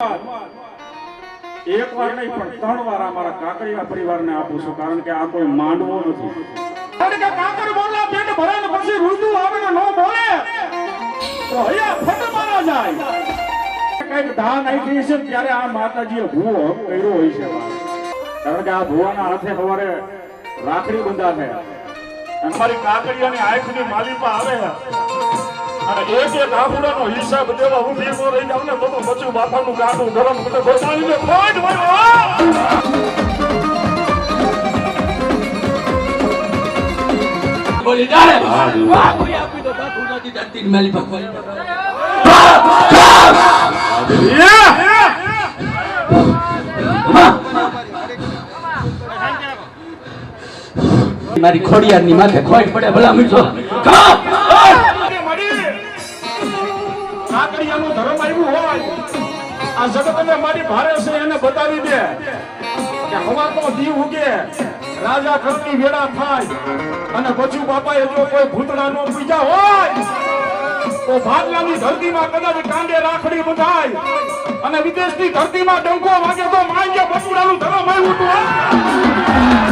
એક વાર નહીં પણ 3 વાર અમારા કાકડિયા પરિવારને આપું છું, કારણ કે આ કોઈ માંડવો નથી. કારણ કે કાકડ બોલા પેટ ભરે ને પછી રુદુ આવે ને નો બોલે તો હૈયા ફટ મારા જાય. કઈક ધાન આવી છે ત્યારે આ માતાજીએ ભૂવો કર્યો હોય છે, કારણ કે આ ભૂવાના હાથે સવારે રાખડી બંધા છે. અમારી કાકડિયાની આંખની માલિપા આવે અને એક આબુડાનો હિસાબ દેવા હું ભીમો રહી જાવ ને તો બચ્ચું બાપાનું ગાડું ગરમ એટલે ગોસાવીને ખોટ બોલી દાડે વાહ કોઈ આપી તો બાપુ નથી ધરતી માલી ભગવાન મારી ખોડિયારની માથે ખોટ પડે ભલા મીઠો કાકડિયાનું ધર્મ આવ્યું હોય આ જગતને મારી ભારે છે એને બતાવી દે કે હવાનો દીવ ઉગે રાજા ઘરની વેળા થાય અને બચુ બાપાએ જો કોઈ ભૂતડાનો બીજા હોય તો ભાગલાની ધરતીમાં કદાચ કાંડે રાખડી બંધાય અને વિદેશની ધરતીમાં ડંકો વાગે તો માંગે બચુડાનું ધર્મ આવ્યું હતું.